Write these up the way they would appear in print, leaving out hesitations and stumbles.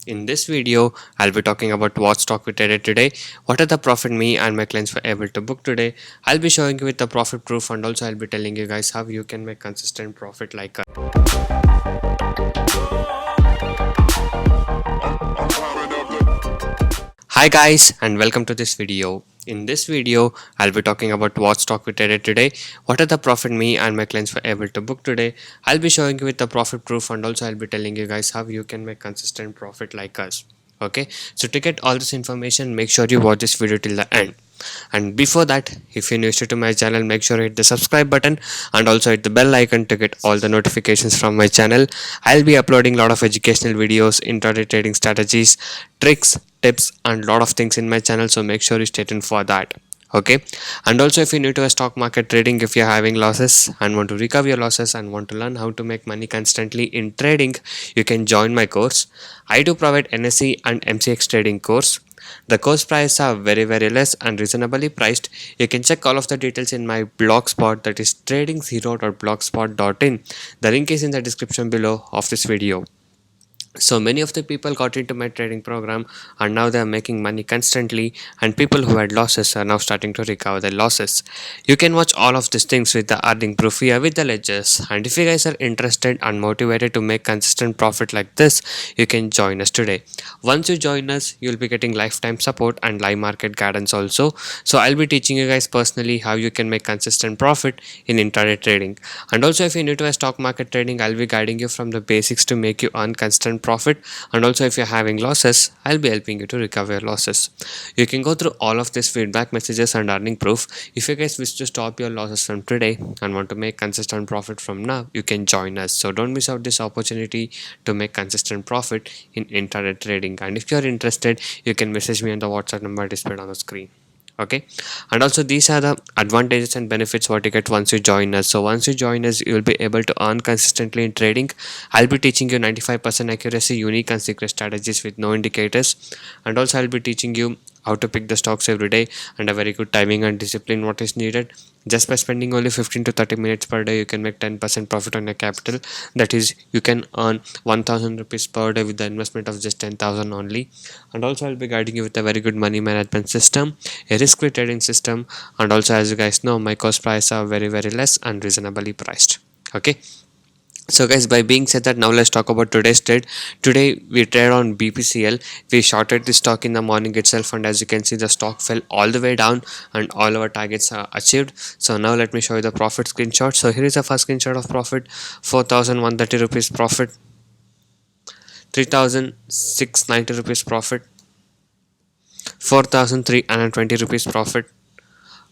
In this video, I'll be talking about what stock we traded today, what are the profit me and my clients were able to book today. I'll be showing you with the profit proof, and also I'll be telling you guys how you can make consistent profit like us. Hi guys, and welcome to this video. In this video, I'll be talking about what stock we traded today, what are the profit me and my clients were able to book today. I'll be showing you with the profit proof, and also I'll be telling you guys how you can make consistent profit like us. Okay, so to get all this information, make sure you watch this video till the end. And before that, if you're new to my channel, make sure you hit the subscribe button and also hit the bell icon to get all the notifications from my channel. I'll be uploading a lot of educational videos, intraday trading strategies, tricks, tips and lot of things in my channel, so make sure you stay tuned for that. Okay, and also if you're new to a stock market trading, if you're having losses and want to recover your losses and want to learn how to make money constantly in trading, you can join my course. I do provide NSE and MCX trading course. The course price are very less and reasonably priced. You can check all of the details in my blog spot, that is trading0.blogspot.in. The link is in the description below of this video. So many of the people got into my trading program and now they are making money constantly, and people who had losses are now starting to recover their losses. You can watch all of these things with the earning proof here with the ledgers, and if you guys are interested and motivated to make consistent profit like this, you can join us today. Once you join us, you'll be getting lifetime support and live market guidance also. So I'll be teaching you guys personally how you can make consistent profit in intraday trading. And also if you're new to a stock market trading, I'll be guiding you from the basics to make you earn consistent profit. And also if you're having losses, I'll be helping you to recover your losses. You can go through all of these feedback messages and earning proof. If you guys wish to stop your losses from today and want to make consistent profit from now, you can join us. So don't miss out this opportunity to make consistent profit in intraday trading. And if you're interested, you can message me on the WhatsApp number displayed on the screen. Okay, and also these are the advantages and benefits what you get once you join us. So once you join us, you will be able to earn consistently in trading. I'll be teaching you 95% accuracy, unique and secret strategies with no indicators, and also I'll be teaching you how to pick the stocks every day and a very good timing and discipline what is needed. Just by spending only 15 to 30 minutes per day, you can make 10% profit on your capital. That is, you can earn 1000 rupees per day with the investment of just 10,000 only. And also I'll be guiding you with a very good money management system, a risk-free trading system, and also as you guys know, my cost price are very less and reasonably priced. Okay, so guys, by being said that, now let's talk about today's trade. Today we trade on BPCL. We shorted the stock in the morning itself, and as you can see, the stock fell all the way down and all our targets are achieved. So now let me show you the profit screenshot. So here is the first screenshot of profit: 4130 rupees profit, 3690 rupees profit, 4320 rupees profit,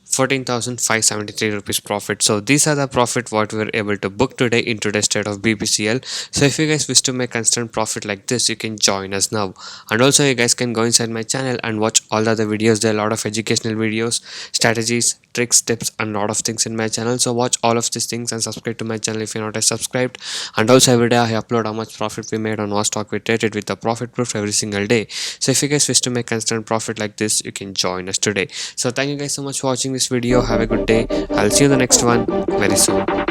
14,573 rupees profit. So these are the profit what we were able to book today in today's trade of BPCL. So if you guys wish to make constant profit like this, you can join us now. And also you guys can go inside my channel and watch all the other videos. There are a lot of educational videos, strategies, tricks, tips and a lot of things in my channel. So watch all of these things and subscribe to my channel if you're not yet subscribed. And also every day I upload how much profit we made on what stock we traded with the profit proof every single day. So if you guys wish to make constant profit like this, you can join us today. So thank you guys so much for watching this video. Have a good day. I'll see you in the next one very soon.